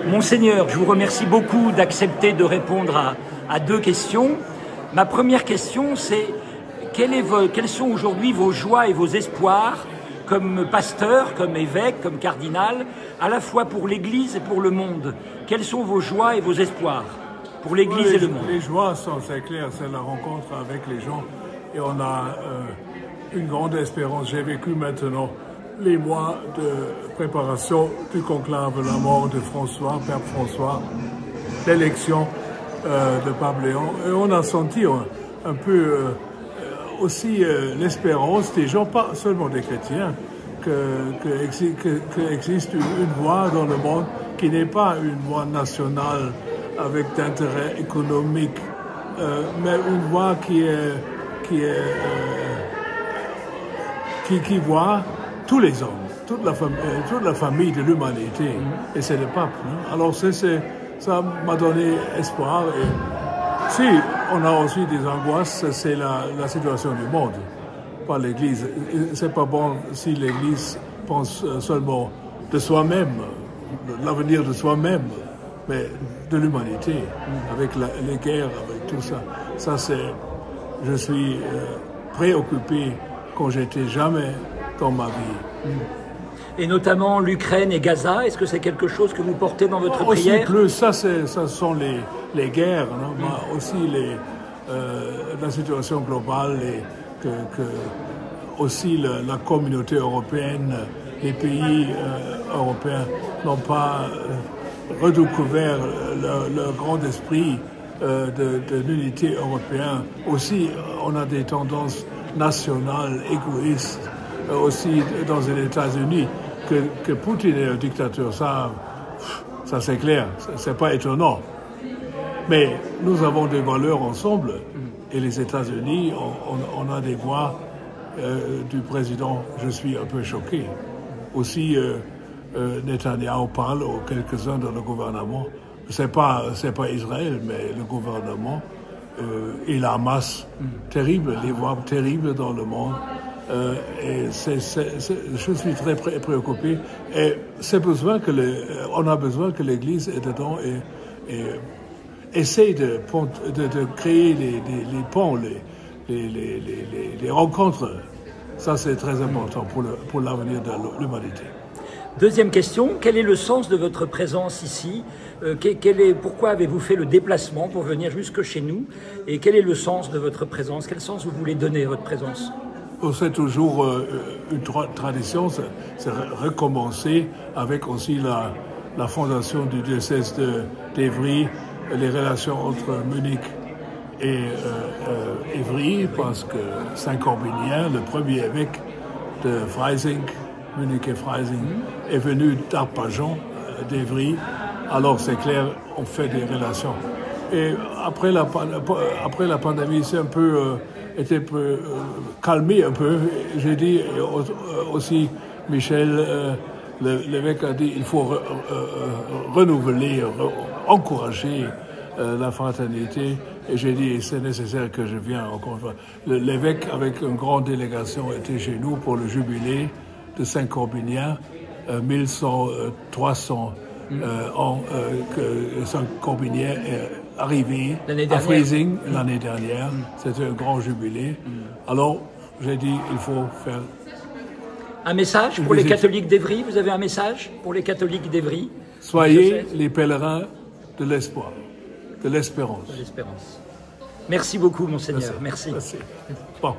Monseigneur, je vous remercie beaucoup d'accepter de répondre à deux questions. Ma première question, c'est quelles sont aujourd'hui vos joies et vos espoirs comme pasteur, comme évêque, comme cardinal, à la fois pour l'Église et pour le monde? Quels sont vos joies et vos espoirs pour l'Église et le monde? Les joies sont, c'est clair, c'est la rencontre avec les gens. Et on a une grande espérance. J'ai vécu maintenant les mois de préparation du conclave, la mort de François, Père François, l'élection de Pape Léon. Et on a senti un peu aussi l'espérance des gens, pas seulement des chrétiens, que existe une voie dans le monde qui n'est pas une voie nationale avec d'intérêt économique, mais une voie qui voit tous les hommes, toute la famille de l'humanité, et c'est le pape. Hein? Alors ça m'a donné espoir. Et si on a aussi des angoisses, c'est la situation du monde, pas l'Église. C'est pas bon si l'Église pense seulement de soi-même, l'avenir de soi-même, mais de l'humanité, avec les guerres, avec tout ça. Je suis préoccupé quand j'étais jamais dans ma vie. Et notamment l'Ukraine et Gaza, est-ce que c'est quelque chose que vous portez dans votre aussi prière? Plus, ça sont les guerres, non? Mais aussi la situation globale, aussi la communauté européenne, les pays européens n'ont pas redécouvert leur grand esprit de l'unité européenne. Aussi, on a des tendances nationales, égoïstes, aussi dans les États-Unis, que Poutine est un dictateur, ça c'est clair, c'est pas étonnant. Mais nous avons des valeurs ensemble, et les États-Unis, on a des voix du président. Je suis un peu choqué. Aussi, Netanyahu parle aux quelques-uns dans le gouvernement. C'est pas Israël, mais le gouvernement et la masse terrible, les voix terribles dans le monde. Et je suis très préoccupé. Et on a besoin que l'Église est dedans et essaye de créer les ponts, les rencontres. Ça, c'est très important pour l'avenir de l'humanité. Deuxième question, quel est le sens de votre présence ici? Pourquoi avez-vous fait le déplacement pour venir jusque chez nous? Et quel est le sens de votre présence? Quel sens vous voulez donner à votre présence? C'est toujours une tradition, c'est recommencer avec aussi la fondation du diocèse d'Évry, les relations entre Munich et Évry, parce que Saint-Corbinien, le premier évêque de Freising, Munich et Freising, est venu d'Arpajon, d'Évry. Alors c'est clair, on fait des relations. Et après la pandémie, c'est un peu calmé un peu. J'ai dit aussi, Michel, l'évêque a dit, il faut renouveler, encourager la fraternité. Et j'ai dit, c'est nécessaire que je vienne encore une fois. L'évêque, avec une grande délégation, était chez nous pour le jubilé de Saint-Corbinien, 300 ans que Saint-Corbinien est arrivé à Freising l'année dernière. C'était un grand jubilé. Alors, j'ai dit, il faut faire... Un message pour les catholiques d'Évry? Vous avez un message pour les catholiques d'Évry? Soyez les pèlerins de l'espoir, de l'espérance. De l'espérance. Merci beaucoup, Monseigneur. Merci. Merci. Bon.